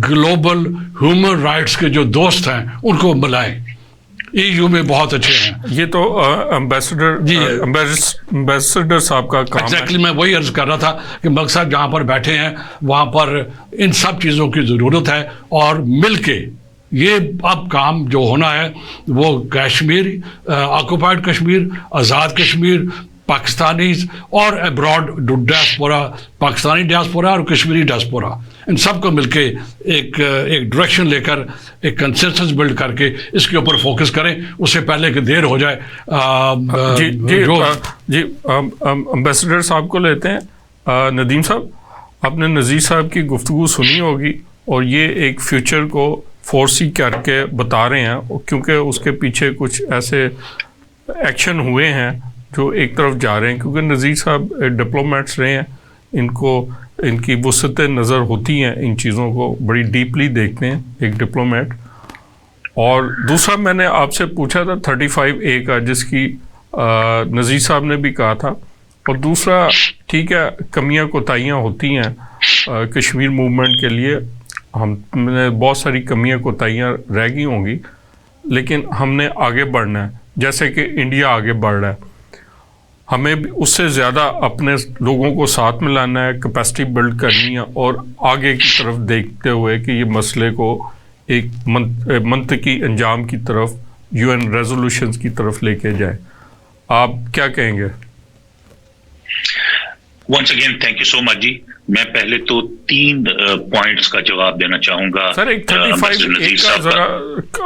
Speaker 2: گلوبل ہیومن رائٹس کے جو دوست ہیں ان کو ملائیں. EU میں بہت اچھے ہیں.
Speaker 1: یہ تو امبیسڈر صاحب کا کام ہے.
Speaker 2: ایگزیکٹلی میں وہی عرض کر رہا تھا کہ ملک صاحب جہاں پر بیٹھے ہیں وہاں پر ان سب چیزوں کی ضرورت ہے، اور مل کے یہ اب کام جو ہونا ہے وہ کشمیر، آکوپائڈ کشمیر، آزاد کشمیر، پاکستانیز اور ابراڈ ڈیاسپورا، پاکستانی ڈیاسپورا اور کشمیری ڈیاسپورا، ان سب کو مل کے ایک ڈائریکشن لے کر ایک کنسنسس بلڈ کر کے اس کے اوپر فوکس کریں، اس سے پہلے کہ دیر ہو جائے.
Speaker 1: جی امبیسڈر صاحب کو لیتے ہیں. ندیم صاحب، آپ نے نذیر صاحب کی گفتگو سنی ہوگی، اور یہ ایک فیوچر کو فورسی کر کے بتا رہے ہیں، کیونکہ اس کے پیچھے کچھ ایسے ایکشن ہوئے ہیں جو ایک طرف جا رہے ہیں. کیونکہ نذیر صاحب ڈپلومیٹس رہے ہیں، ان کی وسعت نظر ہوتی ہیں، ان چیزوں کو بڑی ڈیپلی دیکھتے ہیں ایک ڈپلومیٹ. اور دوسرا میں نے آپ سے پوچھا تھا 35A کا، جس کی نذیر صاحب نے بھی کہا تھا. اور دوسرا ٹھیک ہے کمیاں کوتاہیاں ہوتی ہیں کشمیر موومنٹ کے لیے، ہم نے بہت ساری کمیاں کوتاہیاں رہ گئی ہوں گی، لیکن ہم نے آگے بڑھنا ہے جیسے کہ انڈیا آگے بڑھ رہا ہے. ہمیں اس سے زیادہ اپنے لوگوں کو ساتھ میں لانا ہے، کیپیسٹی بلڈ کرنی ہے، اور آگے کی طرف دیکھتے ہوئے کہ یہ مسئلے کو ایک منطقی انجام کی طرف، UN ریزولوشنز کی طرف لے کے جائیں. آپ کیا کہیں گے؟
Speaker 3: Once again thank you so much جی. میں پہلے تو 3 پوائنٹس کا جواب دینا چاہوں گا.
Speaker 1: سر ایک 35A کا ذرا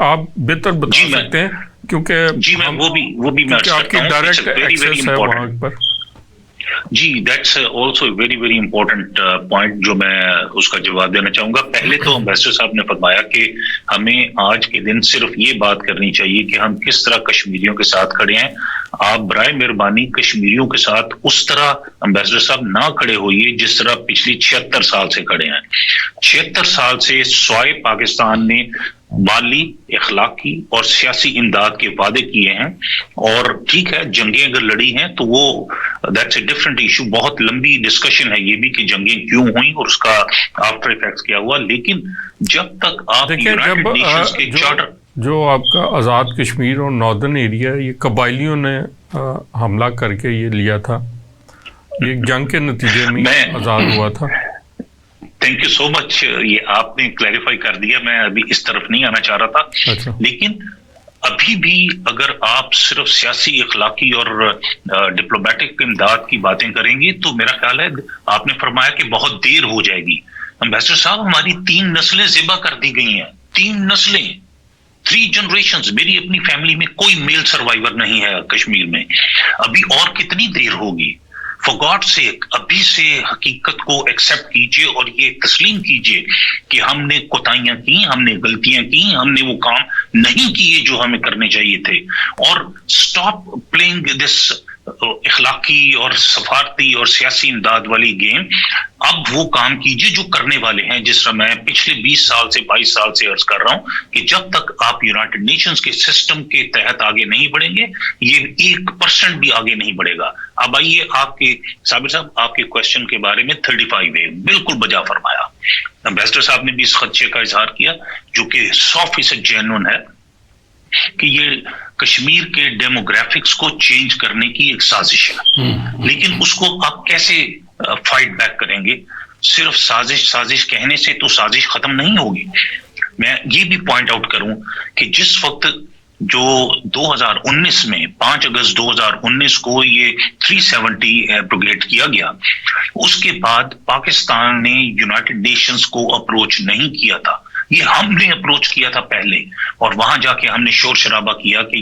Speaker 1: آپ بہتر بتا سکتے ہیں، کیونکہ
Speaker 3: جی میں وہ بھی میں
Speaker 1: آپ کی ڈائریکٹ ایکسس ہے وہاں پر.
Speaker 3: جی that's also very very important point جو میں اس کا جواب دینا چاہوں گا. پہلے تو امبیسڈر صاحب نے فرمایا کہ ہمیں آج کے دن صرف یہ بات کرنی چاہیے کہ ہم کس طرح کشمیریوں کے ساتھ کھڑے ہیں. آپ برائے مہربانی کشمیریوں کے ساتھ اس طرح امبیسڈر صاحب نہ کھڑے ہوئیے جس طرح پچھلی 76 سال سے کھڑے ہیں. 76 سال سے سوائے پاکستان نے مالی، اخلاقی اور سیاسی امداد کے وعدے کیے ہیں. اور ٹھیک ہے جنگیں اگر لڑی ہیں تو وہ دیٹس اے ڈفرنٹ ایشو، بہت لمبی ڈسکشن ہے یہ بھی کہ جنگیں کیوں ہوئیں اور اس کا آفٹر ایفیکٹس کیا ہوا. لیکن جب تک آپ یونائیٹڈ نیشنز کے چارٹر،
Speaker 1: جو آپ کا آزاد کشمیر اور ناردرن ایریا، یہ قبائلیوں نے حملہ کر کے یہ لیا تھا، یہ جنگ کے نتیجے میں آزاد ہوا تھا.
Speaker 3: تھینک یو سو مچ، یہ آپ نے کلیریفائی کر دیا. میں ابھی اس طرف نہیں آنا چاہ رہا تھا. لیکن ابھی بھی اگر آپ صرف سیاسی، اخلاقی اور ڈپلومیٹک امداد کی باتیں کریں گے تو میرا خیال ہے آپ نے فرمایا کہ بہت دیر ہو جائے گی. امبیسڈر صاحب ہماری 3 نسلیں ذبح کر دی گئی ہیں، 3 نسلیں، 3 جنریشنز. میری اپنی فیملی میں کوئی میل سروائیور نہیں ہے کشمیر میں. ابھی اور کتنی دیر ہوگی؟ فار گاڈ سیک ابھی سے حقیقت کو ایکسیپٹ کیجئے اور یہ تسلیم کیجئے کہ ہم نے کوتاہیاں کی، ہم نے غلطیاں کی، ہم نے وہ کام نہیں کیے جو ہمیں کرنے چاہیے تھے. اور اسٹاپ پلئنگ دس اخلاقی اور سفارتی اور سیاسی امداد والی گیم. اب وہ کام کیجئے جو کرنے والے ہیں. جس طرح میں پچھلے 20 سال سے 22 سال سے عرض کر رہا ہوں کہ جب تک آپ یونائٹڈ نیشنز کے سسٹم کے تحت آگے نہیں بڑھیں گے یہ 1% بھی آگے نہیں بڑھے گا. اب آئیے آپ کے صابر صاحب آپ کے کوشچن کے بارے میں 35A بالکل بجا فرمایا. امبیسڈر صاحب نے بھی اس خدشے کا اظہار کیا جو کہ 100% جینون ہے کہ یہ کشمیر کے ڈیموگرافکس کو چینج کرنے کی ایک سازش ہے. لیکن اس کو آپ کیسے فائٹ بیک کریں گے؟ صرف سازش کہنے سے تو سازش ختم نہیں ہوگی. میں یہ بھی پوائنٹ آؤٹ کروں کہ جس وقت جو 2019 میں 5 اگست 2019 کو یہ 370 ایبروگیٹ کیا گیا، اس کے بعد پاکستان نے یونائٹڈ نیشنز کو اپروچ نہیں کیا تھا. یہ ہم نے اپروچ کیا تھا پہلے، اور وہاں جا کے ہم نے شور شرابہ کیا کہ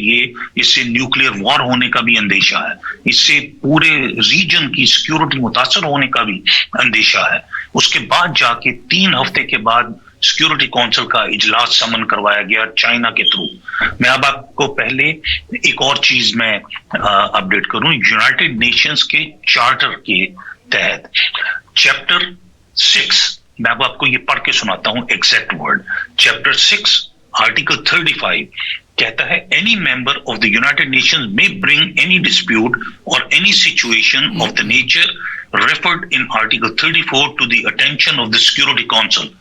Speaker 3: اس سے نیوکلیئر وار ہونے کا بھی اندیشہ ہے، اس سے پورے ریجن کی سیکیورٹی متاثر ہونے کا بھی اندیشہ ہے. اس کے بعد جا کے 3 ہفتے کے بعد سیکیورٹی کونسل کا اجلاس سمن کروایا گیا چائنا کے تھرو. میں اب آپ کو پہلے ایک اور چیز میں اپڈیٹ کروں. یونائٹڈ نیشنز کے چارٹر کے تحت چیپٹر 6، میں اب آپ کو یہ پڑھ کے سناتا ہوں ایگزیکٹ ورڈ. چیپٹر 6 آرٹیکل 35 کہتا ہے any member of the United Nations may bring any dispute or any situation of the nature referred in Article 34 to the attention of the Security Council.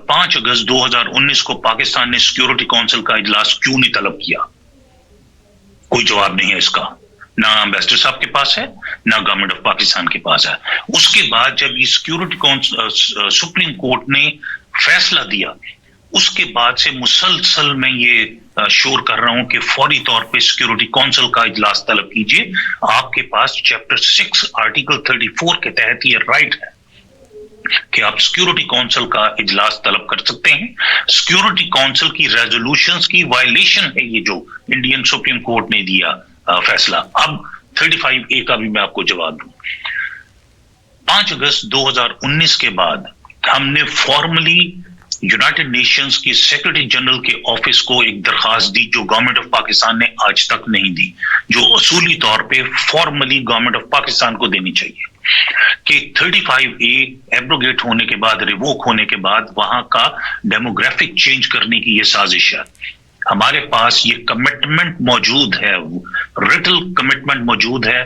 Speaker 3: 5 اگست 2019 کو پاکستان نے سیکیورٹی کونسل کا اجلاس کیوں نہیں طلب کیا؟ کوئی جواب نہیں ہے اس کا، نہ امبیسڈر صاحب کے پاس ہے، نہ گورنمنٹ آف پاکستان کے پاس ہے. اس کے بعد جب یہ سیکیورٹی کونسل سپریم کورٹ نے فیصلہ دیا، اس کے بعد سے مسلسل میں یہ شور کر رہا ہوں کہ فوری طور پہ سیکیورٹی کونسل کا اجلاس طلب کیجیے. آپ کے پاس چیپٹر 6 آرٹیکل 34 کے تحت یہ رائٹ ہے کہ آپ سیکیورٹی کونسل کا اجلاس طلب کر سکتے ہیں. سیکیورٹی کونسل کی ریزولوشنز کی وائلیشن ہے یہ جو انڈین سپریم کورٹ نے دیا فیصلہ. اب 35A کا بھی میں آپ کو جواب دوں. 5 اگست 2019 کے بعد ہم نے فارملی یونائٹڈ نیشنز کی سیکرٹری جنرل کے آفس کو ایک درخواست دی جو گورنمنٹ آف پاکستان نے آج تک نہیں دی، جو اصولی طور پہ فارملی گورنمنٹ آف پاکستان کو دینی چاہیے، کہ 35A ایبروگیٹ ہونے کے بعد، ریووک ہونے کے بعد وہاں کا ڈیموگرافک چینج کرنے کی یہ سازش ہے. ہمارے پاس یہ کمٹمنٹ موجود ہے، ریٹل کمٹمنٹ موجود ہے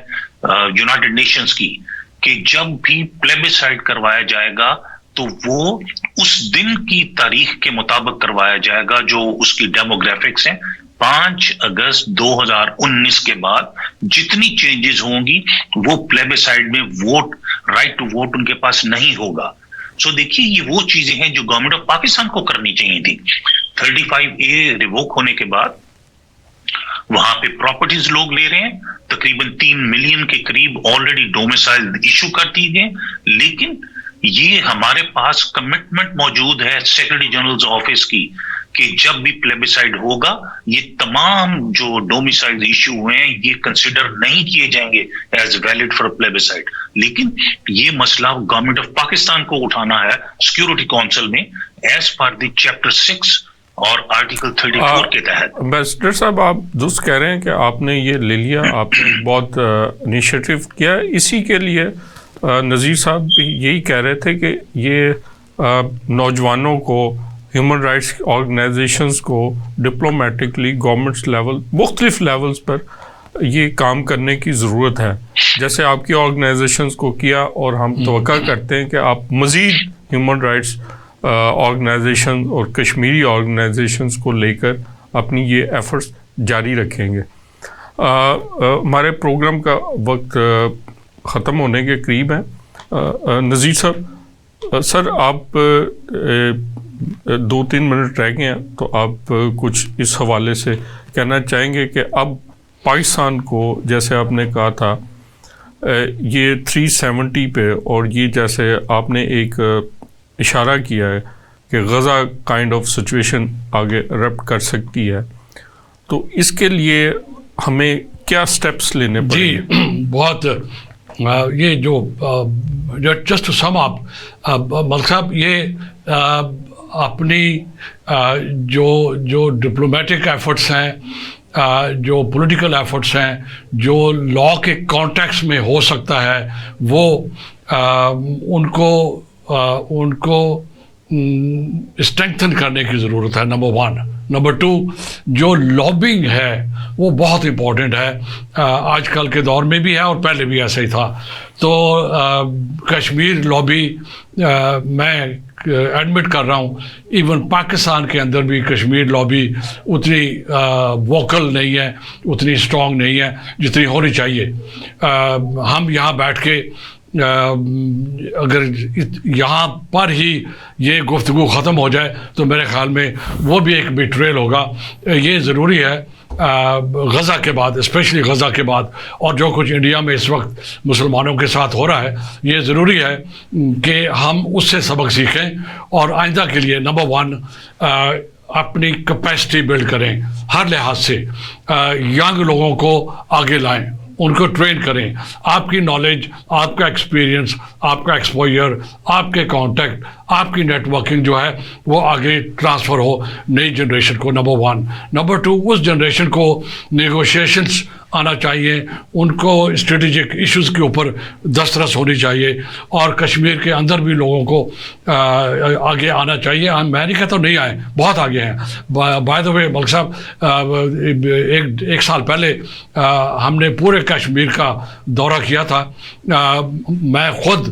Speaker 3: یونائٹڈ نیشنز کی، کہ جب بھی پلیبیسائڈ کروایا جائے گا تو وہ اس دن کی تاریخ کے مطابق کروایا جائے گا جو اس کی ڈیموگرافکس ہیں. 5 اگست 2019 کے بعد جتنی چینجز ہوں گی وہ پلیبیسائڈ میں ووٹ، رائٹ ٹو ووٹ ان کے پاس نہیں ہوگا. سو دیکھیے یہ وہ چیزیں ہیں جو گورنمنٹ آف پاکستان کو کرنی چاہیے تھی. 35A ریووک ہونے کے بعد وہاں پہ پراپرٹیز لوگ لے رہے ہیں، تقریباً 3 ملین کے قریب آلریڈی ڈومیسائل ایشو کر دی گئے، لیکن یہ ہمارے پاس کمٹمنٹ موجود ہے سیکرٹری جنرل آفس کی کہ جب بھی پلیبیسائڈ ہوگا یہ تمام جو ڈومیسائل ایشو ہوئے ہیں یہ کنسیڈر نہیں کیے جائیں گے ایز ویلڈ فار پلیبیسائڈ. لیکن یہ مسئلہ گورنمنٹ آف پاکستان کو اٹھانا ہے سیکیورٹی کونسل میں ایز پر دی چیپٹر 6 اور آرٹیکل 34 کے تحت.
Speaker 1: امبیسڈر صاحب آپ درست کہہ رہے ہیں کہ آپ نے یہ لے لیا، آپ نے بہت انیشیٹو کیا. اسی کے لیے نذیر صاحب بھی یہی کہہ رہے تھے کہ یہ نوجوانوں کو، ہیومن رائٹس آرگنائزیشنز کو ڈپلومیٹکلی گورنمنٹس لیول، مختلف لیولز پر یہ کام کرنے کی ضرورت ہے، جیسے آپ کی آرگنائزیشنز کو کیا، اور ہم توقع کرتے ہیں کہ آپ مزید ہیومن رائٹس آرگنائزیشن اور کشمیری آرگنائزیشنز کو لے کر اپنی یہ ایفرٹس جاری رکھیں گے. ہمارے پروگرام کا وقت ختم ہونے کے قریب ہے. نذیر صاحب، سر آپ 2-3 منٹ رہ گئے ہیں تو آپ کچھ اس حوالے سے کہنا چاہیں گے کہ اب پاکستان کو، جیسے آپ نے کہا تھا یہ 370 پہ، اور یہ جیسے آپ نے ایک اشارہ کیا ہے کہ غزہ کائنڈ آف سچویشن آگے رپٹ کر سکتی ہے، تو اس کے لیے ہمیں کیا سٹیپس لینے پڑیں گے؟
Speaker 2: جی بہت، یہ جو جسٹ سم اپ ملک صاحب، یہ اپنی جو ڈپلومیٹک ایفرٹس ہیں، جو پولیٹیکل ایفرٹس ہیں، جو لا کے کانٹیکس میں ہو سکتا ہے، وہ ان کو اسٹرینگتھن کرنے کی ضرورت ہے، نمبر 1. نمبر 2، جو لابنگ ہے وہ بہت امپورٹنٹ ہے، آج کل کے دور میں بھی ہے اور پہلے بھی ایسا ہی تھا. تو کشمیر لابی میں ایڈمٹ کر رہا ہوں، ایون پاکستان کے اندر بھی کشمیر لابی اتنی ووکل نہیں ہے، اتنی اسٹرانگ نہیں ہے جتنی ہونی چاہیے. ہم یہاں بیٹھ کے اگر یہاں پر ہی یہ گفتگو ختم ہو جائے تو میرے خیال میں وہ بھی ایک بیٹریل ہوگا. یہ ضروری ہے غزہ کے بعد، اسپیشلی غزہ کے بعد، اور جو کچھ انڈیا میں اس وقت مسلمانوں کے ساتھ ہو رہا ہے، یہ ضروری ہے کہ ہم اس سے سبق سیکھیں اور آئندہ کے لیے نمبر 1 اپنی کیپیسٹی بلڈ کریں ہر لحاظ سے. ینگ لوگوں کو آگے لائیں، ان کو ٹرین کریں. آپ کی نالج، آپ کا ایکسپیرینس، آپ کا ایکسپوجر، آپ کے کانٹیکٹ، آپ کی نیٹ ورکنگ جو ہے وہ آگے ٹرانسفر ہو نئی جنریشن کو. نمبر 1. نمبر 2، اس جنریشن کو نیگوشیشنس آنا چاہیے، ان کو اسٹریٹجک ایشوز کے اوپر دسترس ہونی چاہیے، اور کشمیر کے اندر بھی لوگوں کو آگے آنا چاہیے. میں نہیں کہتا نہیں آئے، بہت آگے ہیں. بائی دا وے ملک صاحب، ایک سال پہلے ہم نے پورے کشمیر کا دورہ کیا تھا. میں خود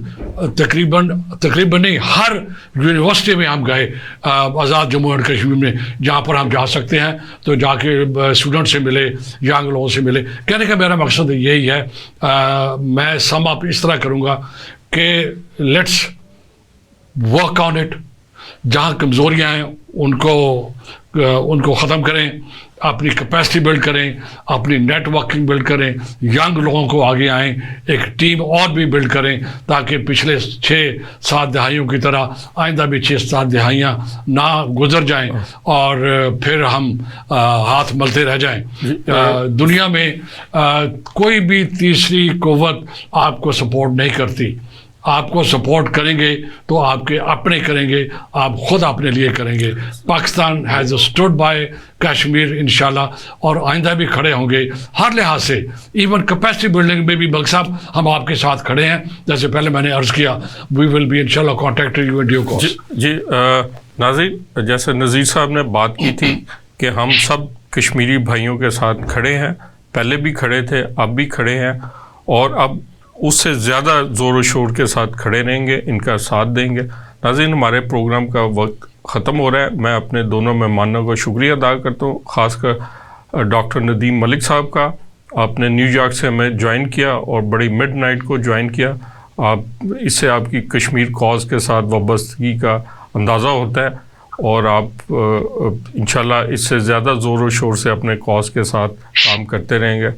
Speaker 2: تقریباً نہیں، ہر یونیورسٹی میں ہم گئے آزاد جموں اینڈ کشمیر میں، جہاں پر ہم جا سکتے ہیں تو جا کے اسٹوڈنٹ سے ملے، ینگ لوگوں سے ملے. کہنے کا میرا مقصد یہی ہے. میں سم اپ اس طرح کروں گا کہ لیٹس ورک آن اٹ. جہاں کمزوریاں ہیں ان کو ختم کریں، اپنی کیپیسٹی بلڈ کریں، اپنی نیٹ ورکنگ بلڈ کریں، ینگ لوگوں کو آگے آئیں، ایک ٹیم اور بھی بلڈ کریں تاکہ پچھلے 6-7 دہائیوں کی طرح آئندہ بھی 6-7 دہائیاں نہ گزر جائیں اور پھر ہم ہاتھ ملتے رہ جائیں. دنیا میں کوئی بھی تیسری قوت آپ کو سپورٹ نہیں کرتی. آپ کو سپورٹ کریں گے تو آپ کے اپنے کریں گے، آپ خود اپنے لیے کریں گے. Pakistan has stood by Kashmir انشاءاللہ، اور آئندہ بھی کھڑے ہوں گے ہر لحاظ سے. ایون کیپیسٹی بلڈنگ میں بھی ملک صاحب ہم آپ کے ساتھ کھڑے ہیں. جیسے پہلے میں نے عرض کیا، وی ول بی انشاءاللہ contact you in due course.
Speaker 1: جی ناظرین، جیسے نذیر صاحب نے بات کی تھی کہ ہم سب کشمیری بھائیوں کے ساتھ کھڑے ہیں، پہلے بھی کھڑے تھے، اب بھی کھڑے ہیں، اور اب اس سے زیادہ زور و شور کے ساتھ کھڑے رہیں گے، ان کا ساتھ دیں گے. ناظرین، ہمارے پروگرام کا وقت ختم ہو رہا ہے. میں اپنے دونوں مہمانوں کا شکریہ ادا کرتا ہوں، خاص کر ڈاکٹر ندیم ملک صاحب کا. آپ نے نیو یارک سے ہمیں جوائن کیا اور بڑی مڈ نائٹ کو جوائن کیا. اس سے آپ کی کشمیر کاز کے ساتھ وابستگی کا اندازہ ہوتا ہے، اور آپ انشاءاللہ اس سے زیادہ زور و شور سے اپنے کاز کے ساتھ کام کرتے رہیں گے.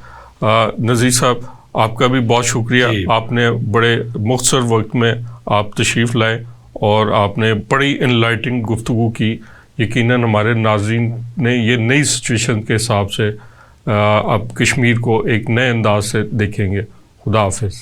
Speaker 1: نذیر صاحب، آپ کا بھی بہت شکریہ. آپ نے بڑے مختصر وقت میں آپ تشریف لائے اور آپ نے بڑی انلائٹنگ گفتگو کی. یقیناً ہمارے ناظرین نے یہ نئی سچویشن کے حساب سے اب کشمیر کو ایک نئے انداز سے دیکھیں گے. خدا حافظ.